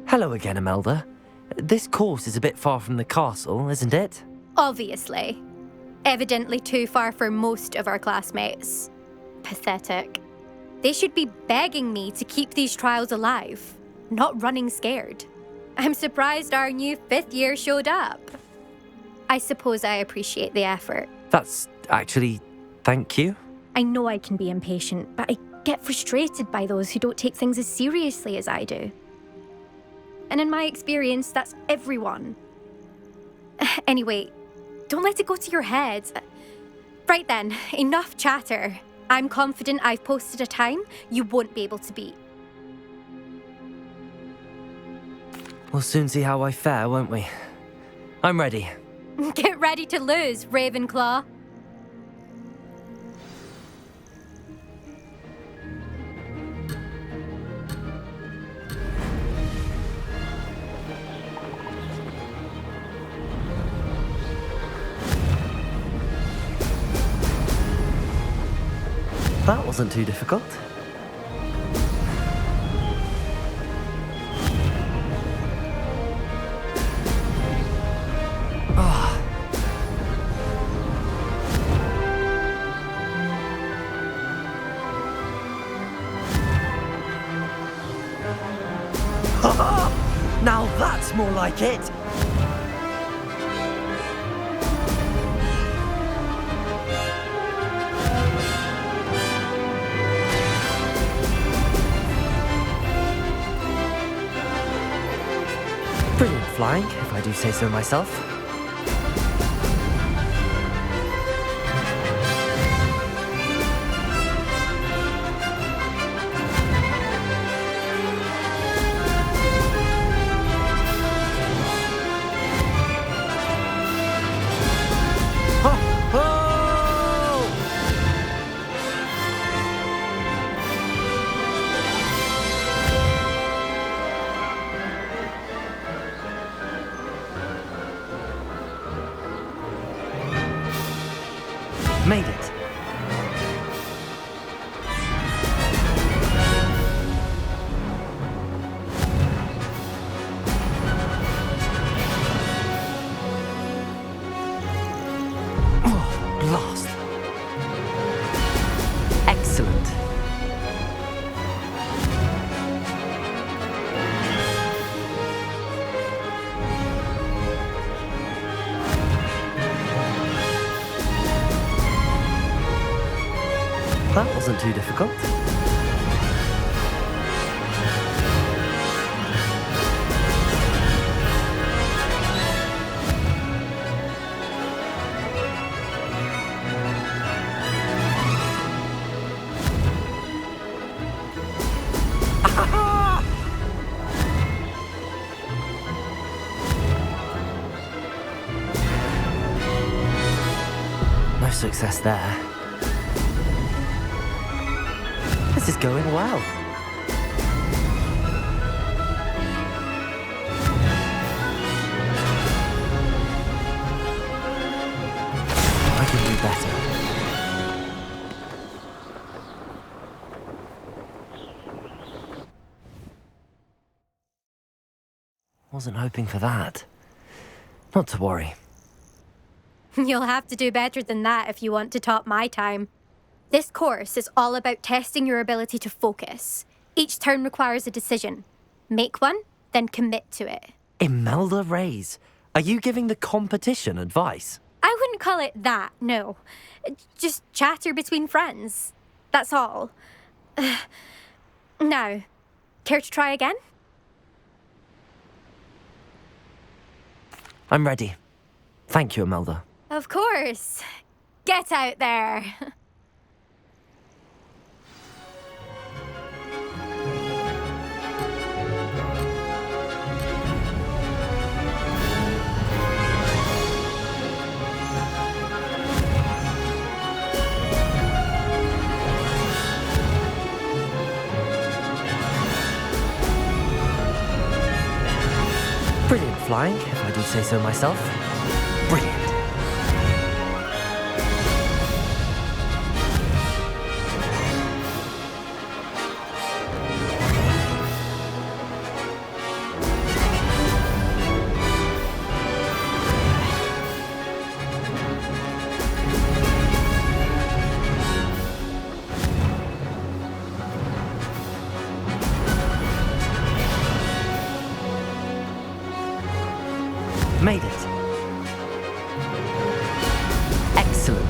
Hello again, Imelda. This course is a bit far from the castle, isn't it? Obviously. Evidently too far for most of our classmates. Pathetic. They should be begging me to keep these trials alive, not running scared. I'm surprised our new 5th year showed up. I suppose I appreciate the effort. That's actually... thank you. I know I can be impatient, but I get frustrated by those who don't take things as seriously as I do. And in my experience, that's everyone. Anyway, don't let it go to your head. Right then, enough chatter. I'm confident I've posted a time you won't be able to beat. We'll soon see how I fare, won't we? I'm ready. Get ready to lose, Ravenclaw. That wasn't too difficult. Now that's more like it! Brilliant flying, if I do say so myself. Made it. Oh, blast. Excellent. That wasn't too difficult. No success there. This is going well. I can do better. Wasn't hoping for that. Not to worry. You'll have to do better than that if you want to top my time. This course is all about testing your ability to focus. Each turn requires a decision. Make one, then commit to it. Imelda Reyes, are you giving the competition advice? I wouldn't call it that, no. Just chatter between friends. That's all. Now, care to try again? I'm ready. Thank you, Imelda. Of course. Get out there. Brilliant flying, if I do say so myself. Brilliant. Made it. Excellent.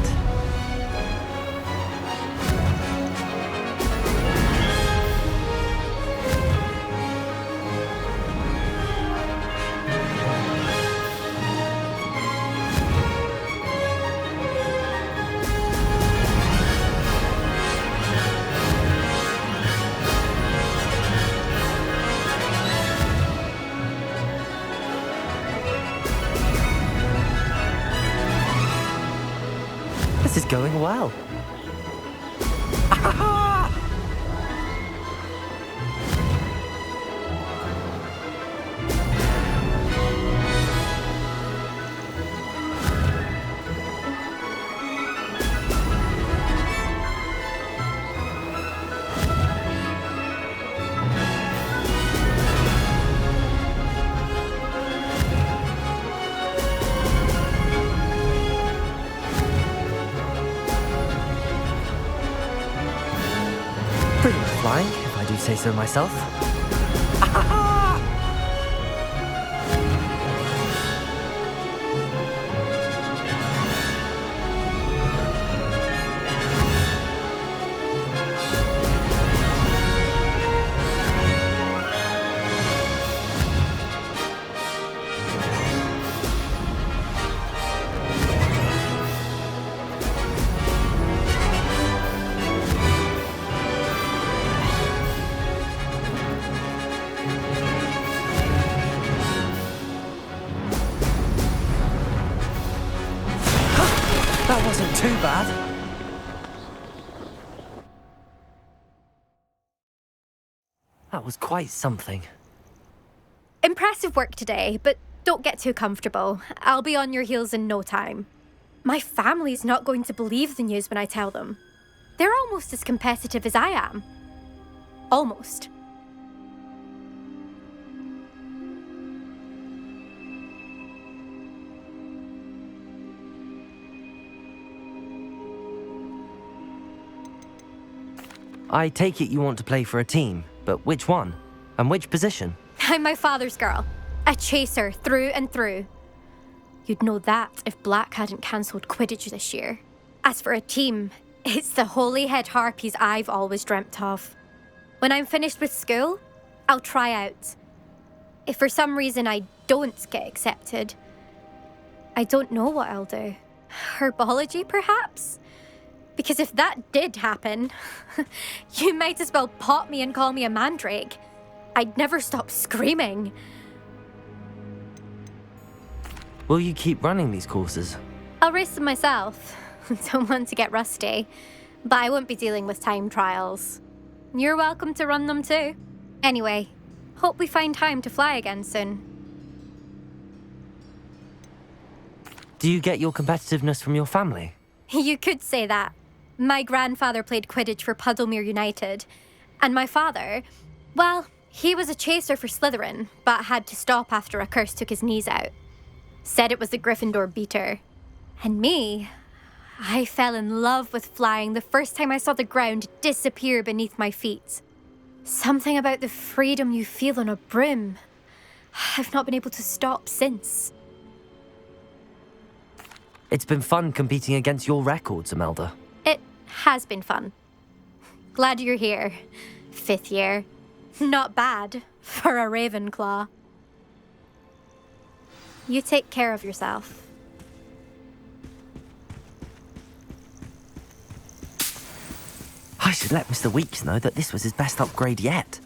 This is going well. Brilliant flying, if I do say so myself. That wasn't too bad. That was quite something. Impressive work today, but don't get too comfortable. I'll be on your heels in no time. My family's not going to believe the news when I tell them. They're almost as competitive as I am. Almost. I take it you want to play for a team, but which one? And which position? I'm my father's girl. A chaser through and through. You'd know that if Black hadn't cancelled Quidditch this year. As for a team, it's the Holyhead Harpies I've always dreamt of. When I'm finished with school, I'll try out. If for some reason I don't get accepted, I don't know what I'll do. Herbology, perhaps? Because if that did happen, you might as well pot me and call me a mandrake. I'd never stop screaming. Will you keep running these courses? I'll race them myself. Don't want to get rusty. But I won't be dealing with time trials. You're welcome to run them too. Anyway, hope we find time to fly again soon. Do you get your competitiveness from your family? You could say that. My grandfather played Quidditch for Puddlemere United. And my father, well, he was a chaser for Slytherin, but had to stop after a curse took his knees out. Said it was the Gryffindor beater. And me, I fell in love with flying the first time I saw the ground disappear beneath my feet. Something about the freedom you feel on a broom. I've not been able to stop since. It's been fun competing against your records, Imelda. It has been fun. Glad you're here. 5th year. Not bad for a Ravenclaw. You take care of yourself. I should let Mr. Weeks know that this was his best upgrade yet.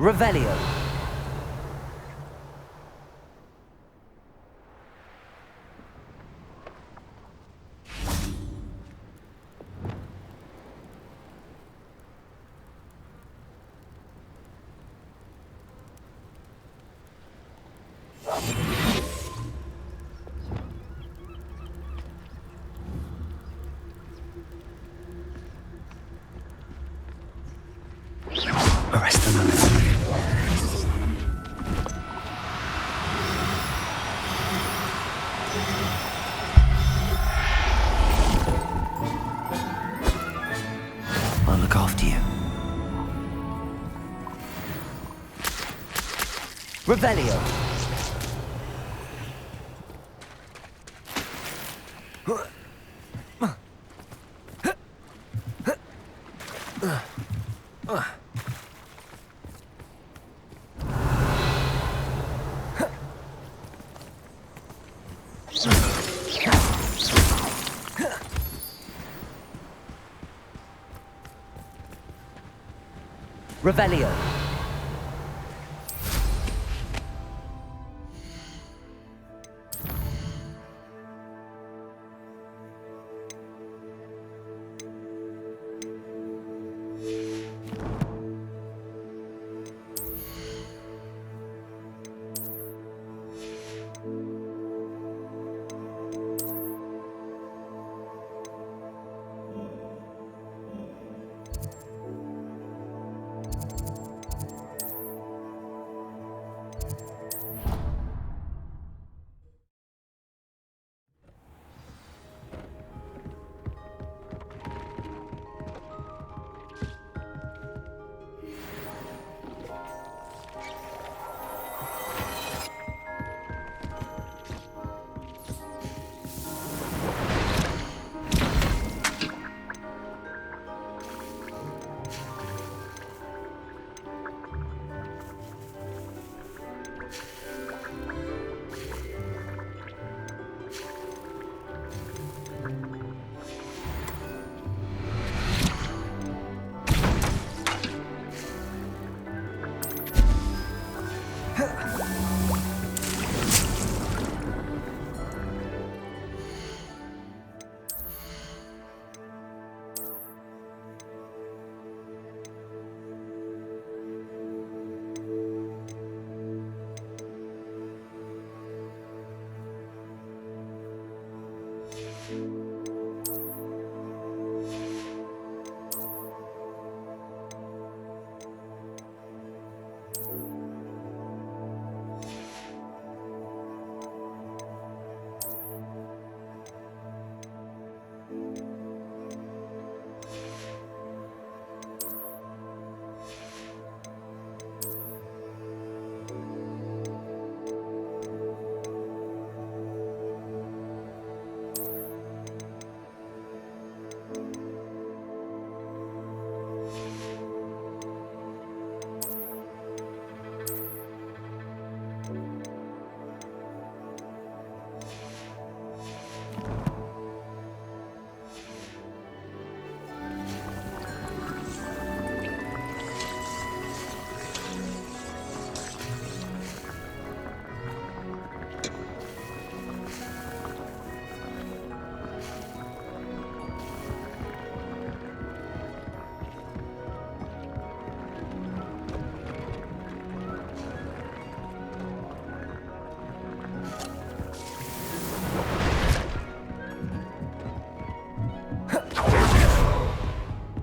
Revelio. Arrest them. I'll look after you. Revelio. Revelio.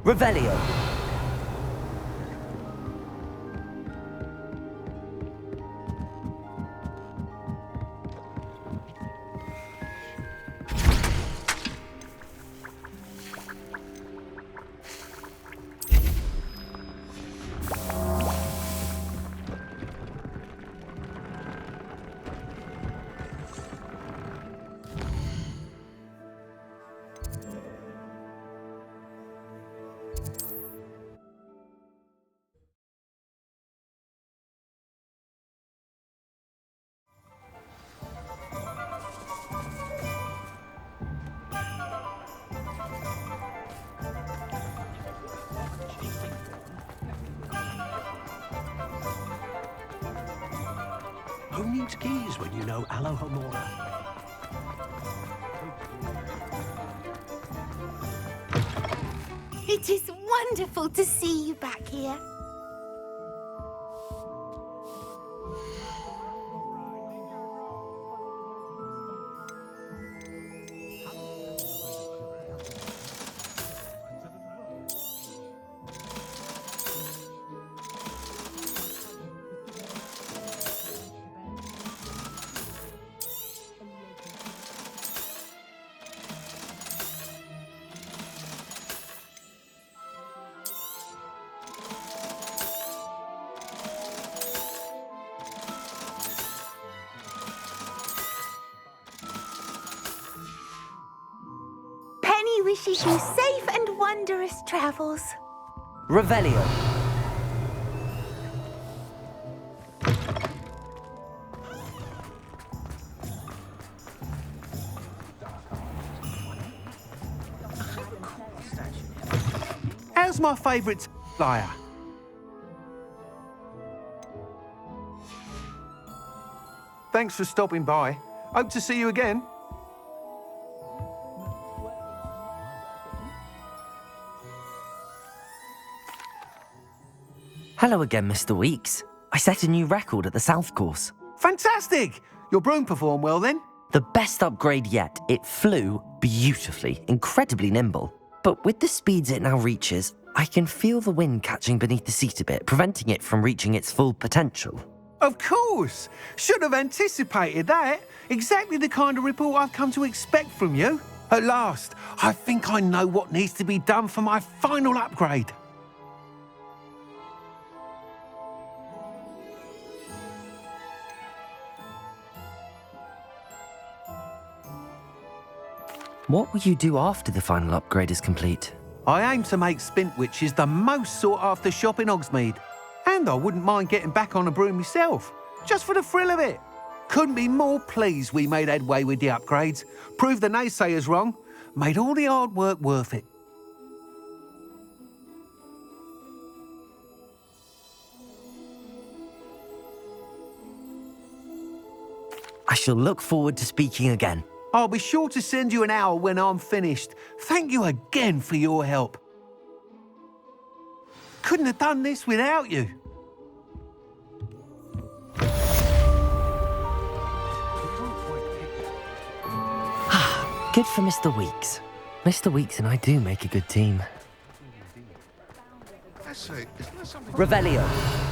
Revelio. needs keys when you know Alohomora? It is wonderful to see you back here. Penny wishes you safe and wondrous travels. Revelio. How's my favourite liar? Thanks for stopping by. Hope to see you again. Hello again, Mr. Weeks. I set a new record at the South Course. Fantastic! Your broom performed well then? The best upgrade yet. It flew beautifully, incredibly nimble. But with the speeds it now reaches, I can feel the wind catching beneath the seat a bit, preventing it from reaching its full potential. Of course! Should have anticipated that. Exactly the kind of report I've come to expect from you. At last, I think I know what needs to be done for my final upgrade. What will you do after the final upgrade is complete? I aim to make Spintwitches the most sought-after shop in Hogsmeade. And I wouldn't mind getting back on a broom myself, just for the thrill of it. Couldn't be more pleased we made headway with the upgrades, proved the naysayers wrong, made all the hard work worth it. I shall look forward to speaking again. I'll be sure to send you an owl when I'm finished. Thank you again for your help. Couldn't have done this without you. Good for Mr. Weeks. Mr. Weeks and I do make a good team. I say, isn't there something... Revelio.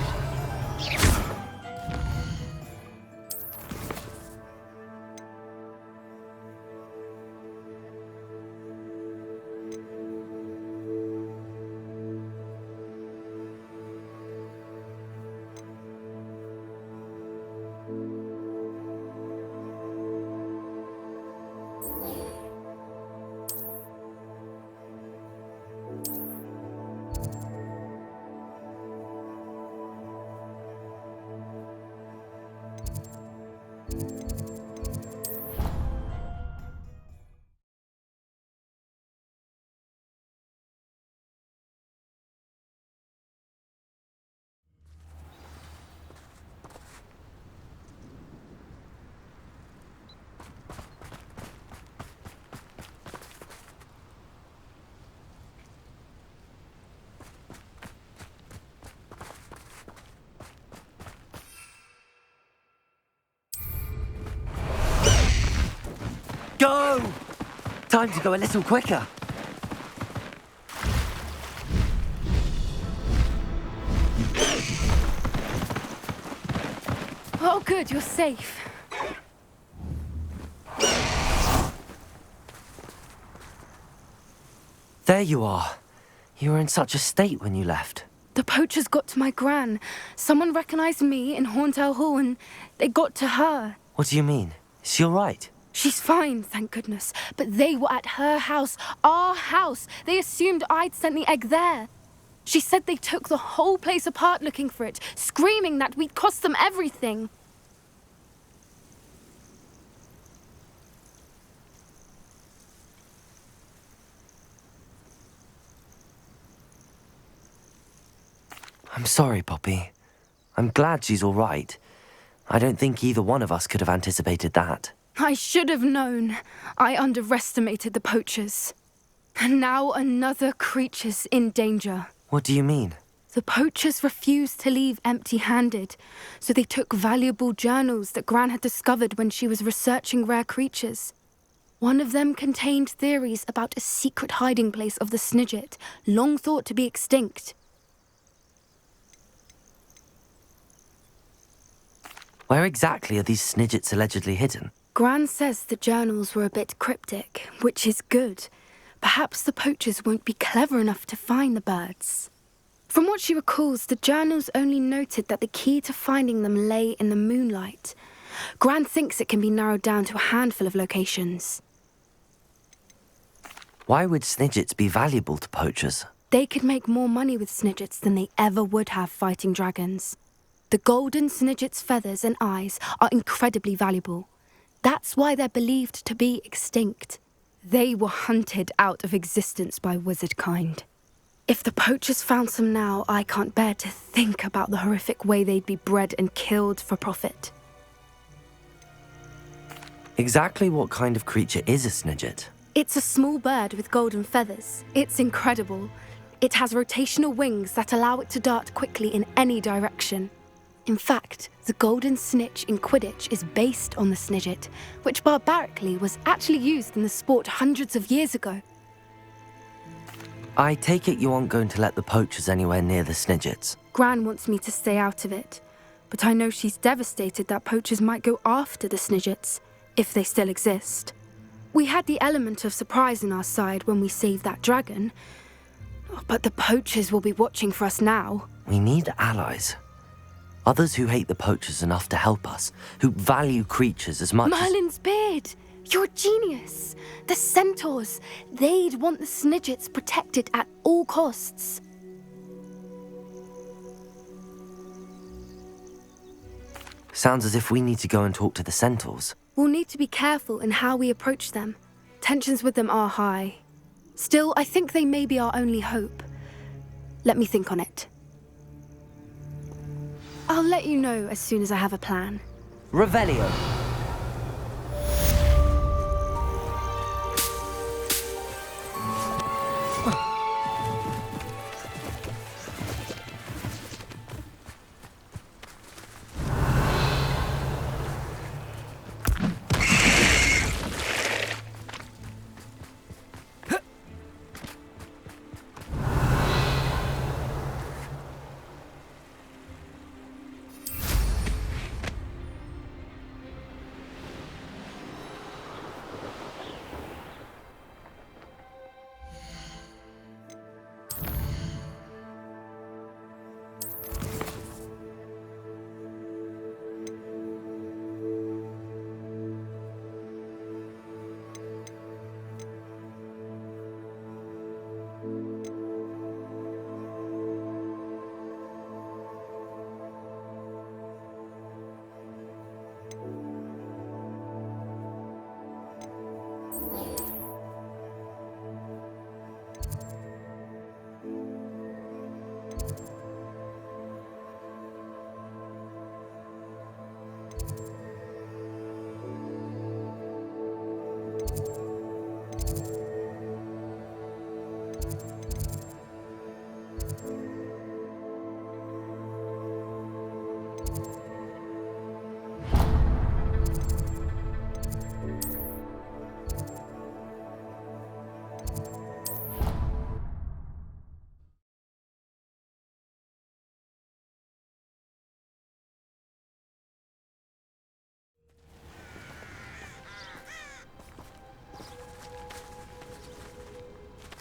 Go! Time to go a little quicker. Oh, good, you're safe. There you are. You were in such a state when you left. The poachers got to my gran. Someone recognized me in Horntail Hall and they got to her. What do you mean? Is she all right? She's fine, thank goodness. But they were at her house, our house. They assumed I'd sent the egg there. She said they took the whole place apart looking for it, screaming that we'd cost them everything. I'm sorry, Poppy. I'm glad she's all right. I don't think either one of us could have anticipated that. I should have known. I underestimated the poachers. And now another creature's in danger. What do you mean? The poachers refused to leave empty-handed, so they took valuable journals that Gran had discovered when she was researching rare creatures. One of them contained theories about a secret hiding place of the Snidget, long thought to be extinct. Where exactly are these Snidgets allegedly hidden? Gran says the journals were a bit cryptic, which is good. Perhaps the poachers won't be clever enough to find the birds. From what she recalls, the journals only noted that the key to finding them lay in the moonlight. Gran thinks it can be narrowed down to a handful of locations. Why would Snidgets be valuable to poachers? They could make more money with Snidgets than they ever would have fighting dragons. The golden Snidget's feathers and eyes are incredibly valuable. That's why they're believed to be extinct. They were hunted out of existence by wizard kind. If the poachers found some now, I can't bear to think about the horrific way they'd be bred and killed for profit. Exactly what kind of creature is a Snidget? It's a small bird with golden feathers. It's incredible. It has rotational wings that allow it to dart quickly in any direction. In fact, the golden snitch in Quidditch is based on the Snidget, which barbarically was actually used in the sport hundreds of years ago. I take it you aren't going to let the poachers anywhere near the Snidgets. Gran wants me to stay out of it, but I know she's devastated that poachers might go after the Snidgets, if they still exist. We had the element of surprise on our side when we saved that dragon, but the poachers will be watching for us now. We need allies. Others who hate the poachers enough to help us, who value creatures as much as... Merlin's beard! You're a genius! The centaurs! They'd want the Snidgets protected at all costs. Sounds as if we need to go and talk to the centaurs. We'll need to be careful in how we approach them. Tensions with them are high. Still, I think they may be our only hope. Let me think on it. I'll let you know as soon as I have a plan. Revelio.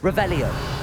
Revelio.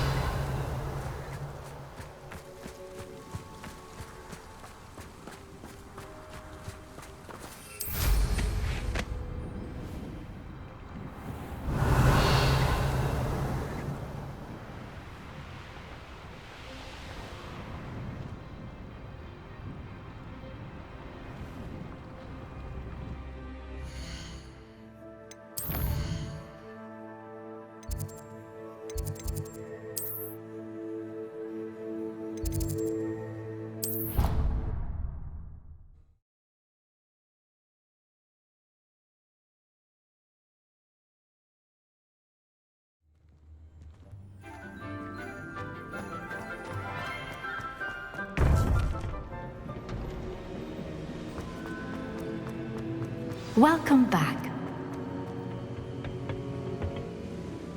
Welcome back.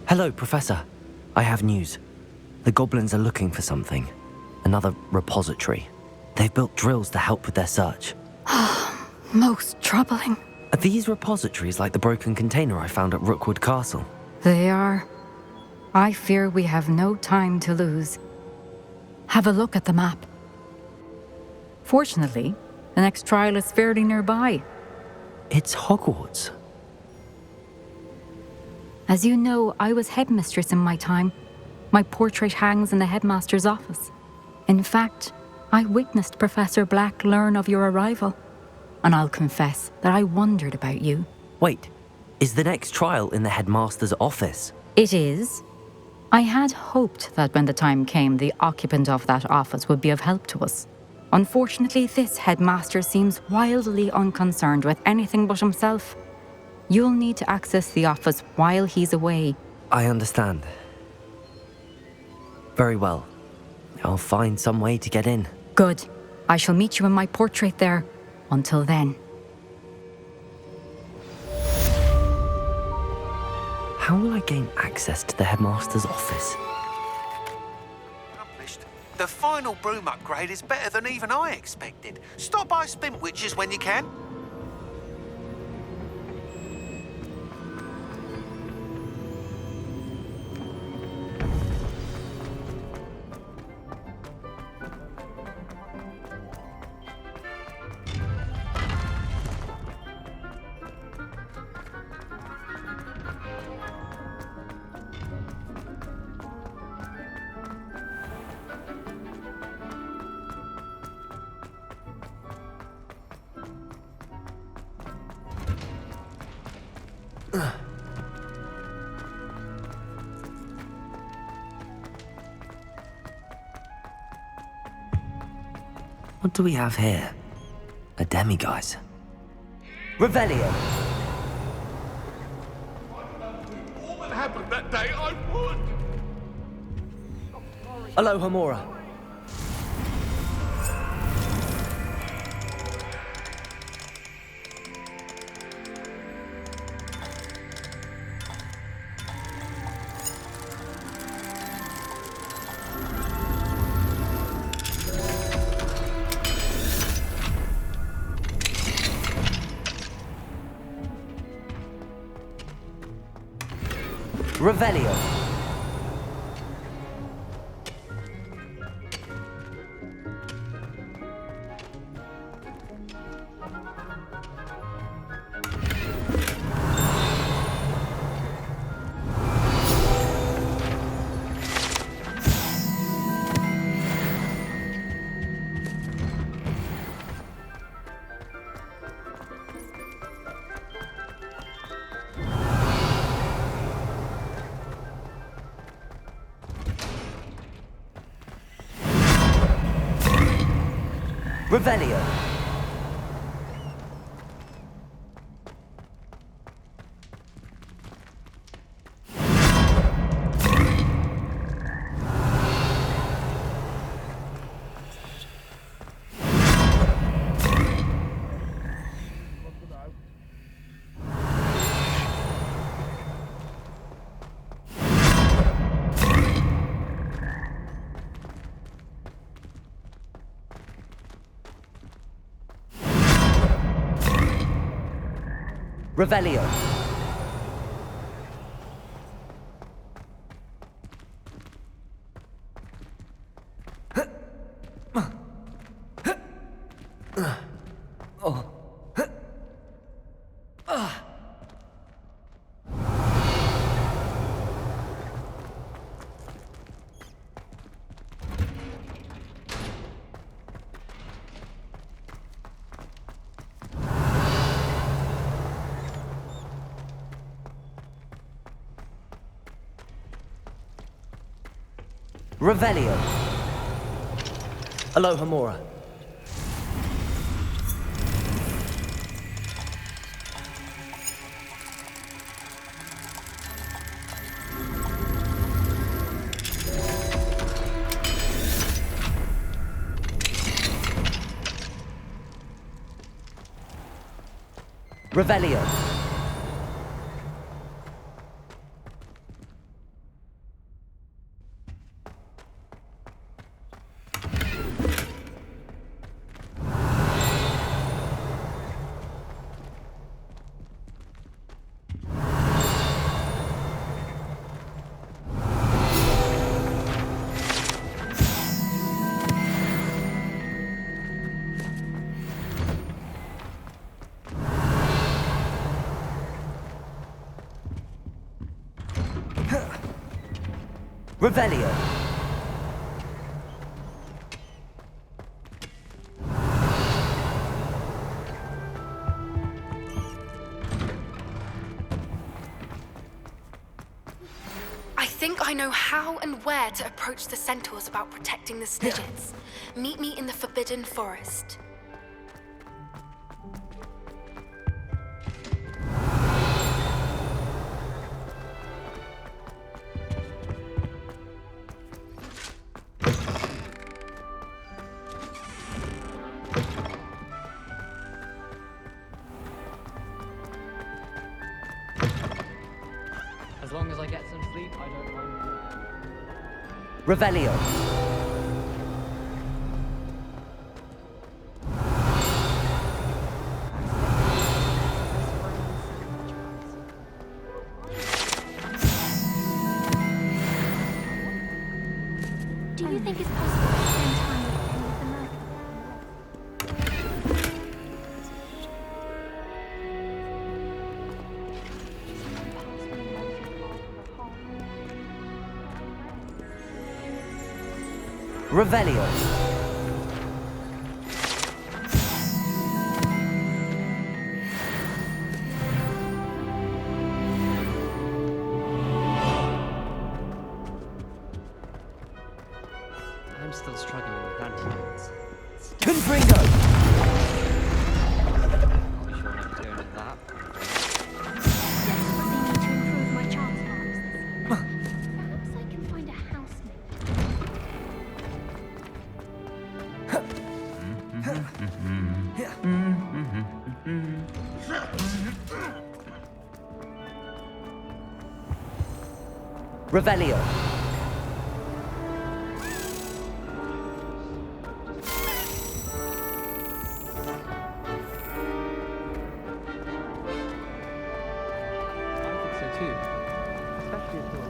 Hello, Professor. I have news. The goblins are looking for something. Another repository. They've built drills to help with their search. Most troubling. Are these repositories like the broken container I found at Rookwood Castle? They are. I fear we have no time to lose. Have a look at the map. Fortunately, the next trial is fairly nearby. It's Hogwarts. As you know, I was headmistress in my time. My portrait hangs in the headmaster's office. In fact, I witnessed Professor Black learn of your arrival. And I'll confess that I wondered about you. Wait, is the next trial in the headmaster's office? It is. I had hoped that when the time came, the occupant of that office would be of help to us. Unfortunately, this headmaster seems wildly unconcerned with anything but himself. You'll need to access the office while he's away. I understand. Very well. I'll find some way to get in. Good. I shall meet you in my portrait there. Until then. How will I gain access to the headmaster's office? Published. The final broom upgrade is better than even I expected. Stop by Spintwitches when you can. What do we have here? A demiguise. Revelio. All that happened that day, I would. Alohomora. Revelio. Revelio. Revelio. Revelio. Alohomora. Revelio. Revelio. I think I know how and where to approach the centaurs about protecting the Snidgets. Meet me in the Forbidden Forest. As long as I get some sleep, I don't mind. Revelio. Do you think it's possible to spend time with any of the murder? Revelio. I'm still struggling with antidotes. Confringo. Be sure not to go into that. Desperately need to improve my chance marks this year. Perhaps I can find a housemate. Revelio. I think so too. Especially if you're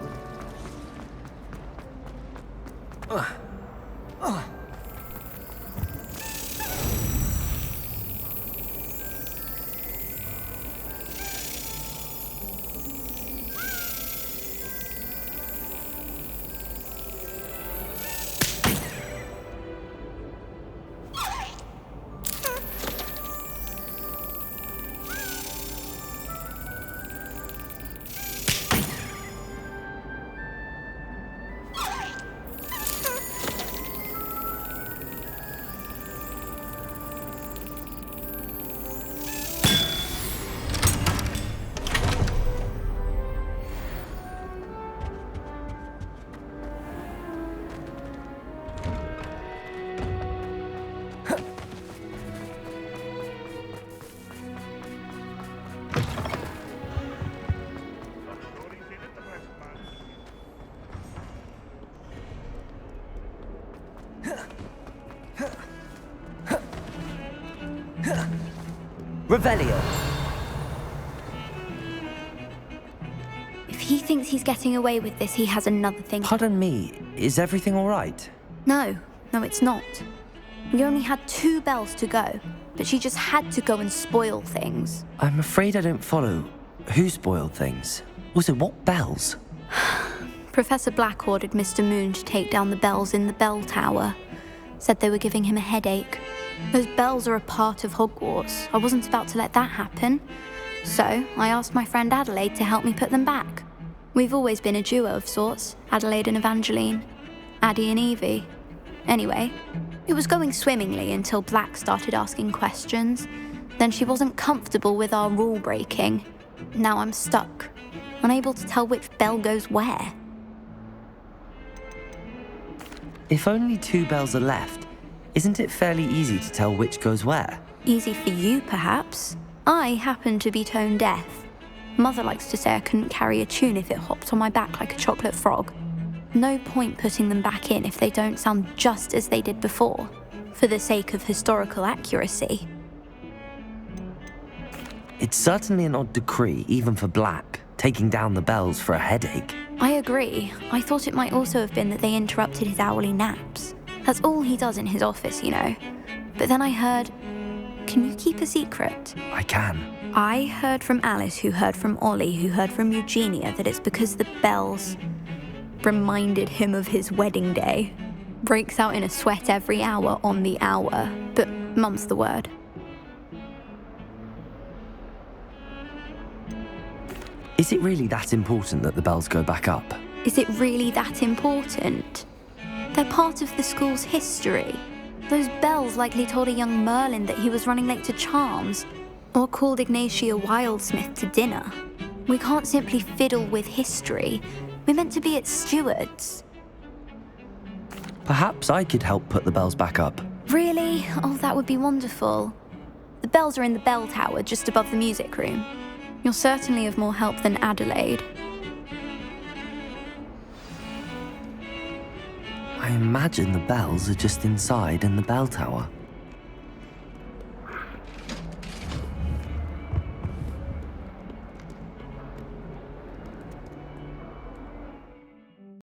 Revelio. If he thinks he's getting away with this, he has another thing. Pardon me, is everything all right? No, it's not. We only had 2 bells to go, but she just had to go and spoil things. I'm afraid I don't follow. Who spoiled things? Also, what bells? Professor Black ordered Mr. Moon to take down the bells in the bell tower. Said they were giving him a headache. Those bells are a part of Hogwarts. I wasn't about to let that happen. So I asked my friend Adelaide to help me put them back. We've always been a duo of sorts, Adelaide and Evangeline. Addie and Evie. Anyway, it was going swimmingly until Black started asking questions. Then she wasn't comfortable with our rule breaking. Now I'm stuck, unable to tell which bell goes where. If only 2 bells are left, isn't it fairly easy to tell which goes where? Easy for you, perhaps. I happen to be tone deaf. Mother likes to say I couldn't carry a tune if it hopped on my back like a chocolate frog. No point putting them back in if they don't sound just as they did before, for the sake of historical accuracy. It's certainly an odd decree, even for Black, taking down the bells for a headache. I agree. I thought it might also have been that they interrupted his hourly naps. That's all he does in his office, you know. But then I heard... Can you keep a secret? I can. I heard from Alice, who heard from Ollie, who heard from Eugenia, that it's because the bells reminded him of his wedding day. Breaks out in a sweat every hour on the hour. But mum's the word. Is it really that important that the bells go back up? Is it really that important? They're part of the school's history. Those bells likely told a young Merlin that he was running late to Charms, or called Ignatia Wildsmith to dinner. We can't simply fiddle with history. We're meant to be its stewards. Perhaps I could help put the bells back up. Really? Oh, that would be wonderful. The bells are in the bell tower just above the music room. You're certainly of more help than Adelaide. I imagine the bells are just inside in the bell tower.